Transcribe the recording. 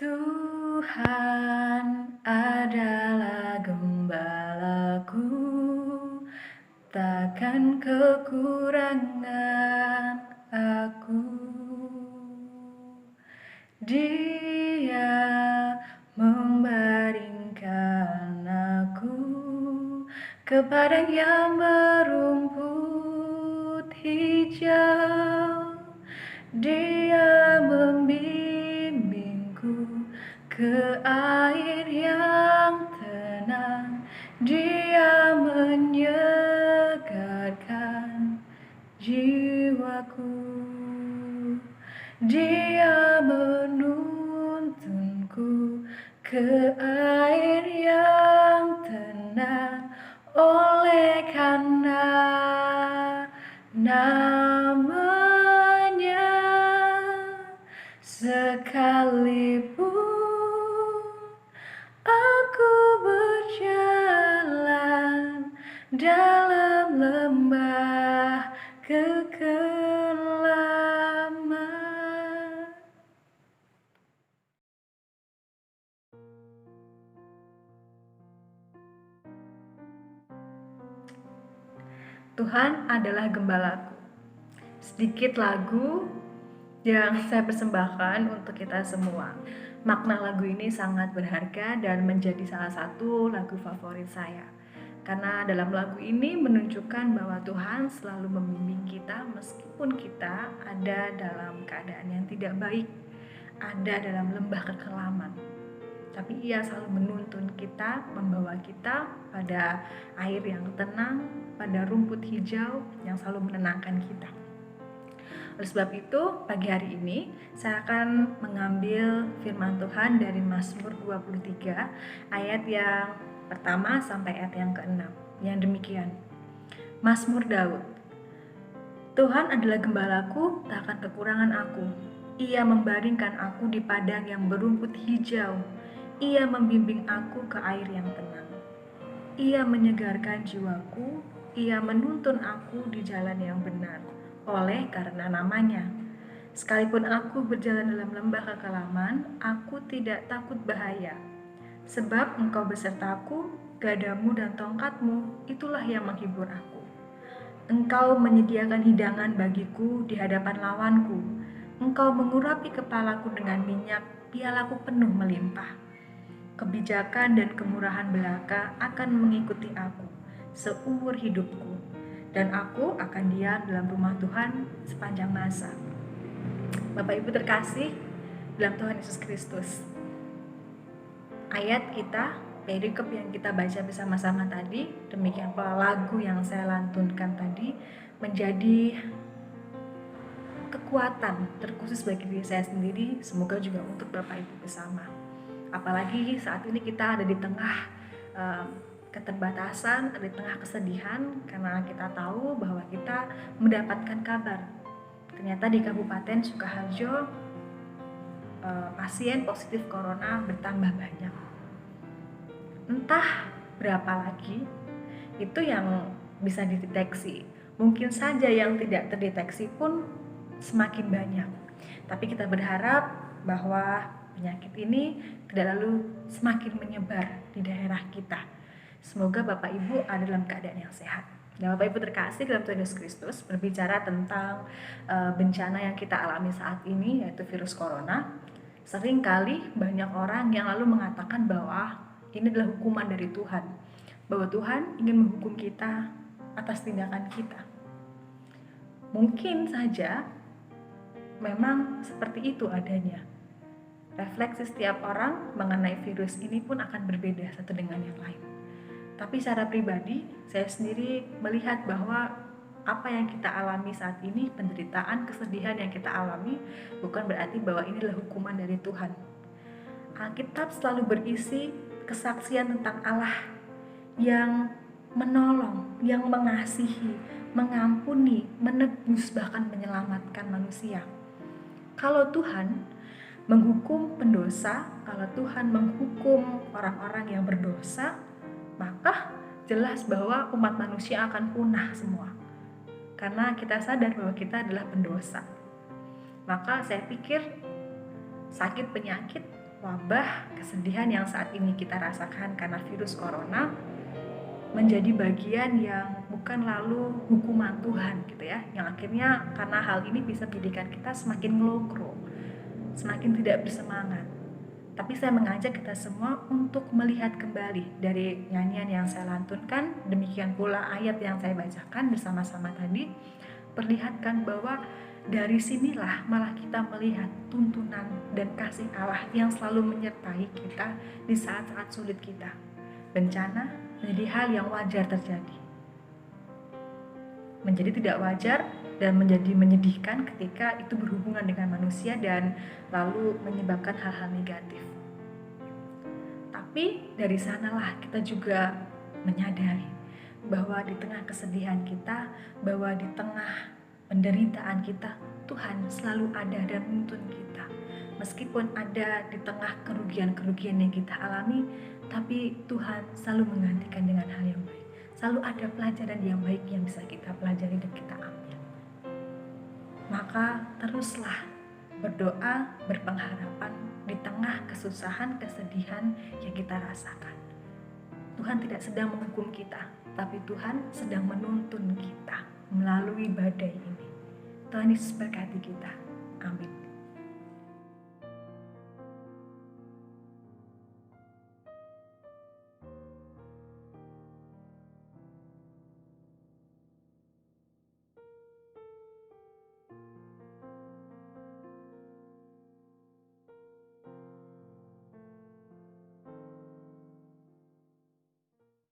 Tuhan adalah gembalaku, takkan kekurangan aku. Dia membaringkan aku ke padang yang berumput hijau. Dia membimbingku ke air yang tenang. Dia menyegarkan jiwaku. Dia menuntunku ke air yang tenang. Oleh karena namanya, sekalipun aku berjalan dalam lembah kekelaman. Tuhan adalah gembalaku. Sedikit lagu yang saya persembahkan untuk kita semua. Makna lagu ini sangat berharga dan menjadi salah satu lagu favorit saya. Karena dalam lagu ini menunjukkan bahwa Tuhan selalu membimbing kita meskipun kita ada dalam keadaan yang tidak baik, ada dalam lembah kekelaman. Tapi Ia selalu menuntun kita, membawa kita pada air yang tenang, pada rumput hijau yang selalu menenangkan kita. Oleh sebab itu, pagi hari ini saya akan mengambil firman Tuhan dari Mazmur 23 ayat yang pertama sampai ayat yang ke-6. Yang demikian. Mazmur Daud. Tuhan adalah gembalaku, tak akan kekurangan aku. Ia membaringkan aku di padang yang berumput hijau. Ia membimbing aku ke air yang tenang. Ia menyegarkan jiwaku. Ia menuntun aku di jalan yang benar, oleh karena namanya. Sekalipun aku berjalan dalam lembah kekelaman, aku tidak takut bahaya. Sebab Engkau besertaku, gadamu dan tongkatmu, itulah yang menghibur aku. Engkau menyediakan hidangan bagiku di hadapan lawanku. Engkau mengurapi kepalaku dengan minyak, pialaku penuh melimpah. Kebijakan dan kemurahan belaka akan mengikuti aku seumur hidupku, dan aku akan diam dalam rumah Tuhan sepanjang masa. Bapak Ibu terkasih dalam Tuhan Yesus Kristus, ayat kita, perikop yang kita baca bersama-sama tadi, demikian pula lagu yang saya lantunkan tadi, menjadi kekuatan terkhusus bagi diri saya sendiri, semoga juga untuk Bapak Ibu bersama. Apalagi saat ini kita ada di tengah keterbatasan, ada di tengah kesedihan, karena kita tahu bahwa kita mendapatkan kabar ternyata di Kabupaten Sukoharjo pasien positif corona bertambah banyak. Entah berapa lagi itu yang bisa dideteksi. Mungkin saja yang tidak terdeteksi pun semakin banyak. Tapi kita berharap bahwa penyakit ini tidak lalu semakin menyebar di daerah kita. Semoga Bapak Ibu ada dalam keadaan yang sehat. Dan Bapak Ibu terkasih dalam Tuhan Yesus Kristus, berbicara tentang bencana yang kita alami saat ini, yaitu virus corona. Seringkali banyak orang yang lalu mengatakan bahwa ini adalah hukuman dari Tuhan, bahwa Tuhan ingin menghukum kita atas tindakan kita. Mungkin saja memang seperti itu adanya. Refleksi setiap orang mengenai virus ini pun akan berbeda satu dengan yang lain. Tapi secara pribadi, saya sendiri melihat bahwa apa yang kita alami saat ini, penderitaan, kesedihan yang kita alami, bukan berarti bahwa ini adalah hukuman dari Tuhan. Alkitab selalu berisi kesaksian tentang Allah yang menolong, yang mengasihi, mengampuni, menebus, bahkan menyelamatkan manusia. Kalau Tuhan menghukum pendosa, kalau Tuhan menghukum orang-orang yang berdosa, maka jelas bahwa umat manusia akan punah semua. Karena kita sadar bahwa kita adalah pendosa. Maka saya pikir sakit penyakit wabah, kesedihan yang saat ini kita rasakan karena virus corona menjadi bagian yang bukan lalu hukuman Tuhan gitu ya, yang akhirnya karena hal ini bisa menjadikan kita semakin ngelokro, semakin tidak bersemangat. Tapi saya mengajak kita semua untuk melihat kembali dari nyanyian yang saya lantunkan, demikian pula ayat yang saya bacakan bersama-sama tadi, perlihatkan bahwa dari sinilah malah kita melihat tuntunan dan kasih Allah yang selalu menyertai kita di saat-saat sulit kita. Bencana menjadi hal yang wajar terjadi. Menjadi tidak wajar dan menjadi menyedihkan ketika itu berhubungan dengan manusia dan lalu menyebabkan hal-hal negatif. Tapi dari sanalah kita juga menyadari bahwa di tengah kesedihan kita, bahwa di tengah penderitaan kita, Tuhan selalu ada dan menuntun kita. Meskipun ada di tengah kerugian-kerugian yang kita alami, tapi Tuhan selalu menggantikan dengan hal yang baik. Selalu ada pelajaran yang baik yang bisa kita pelajari dan kita ambil. Maka teruslah berdoa, berpengharapan di tengah kesusahan, kesedihan yang kita rasakan. Tuhan tidak sedang menghukum kita, tapi Tuhan sedang menuntun kita melalui badai ini. Tuhan Yesus berkati kita. Amin.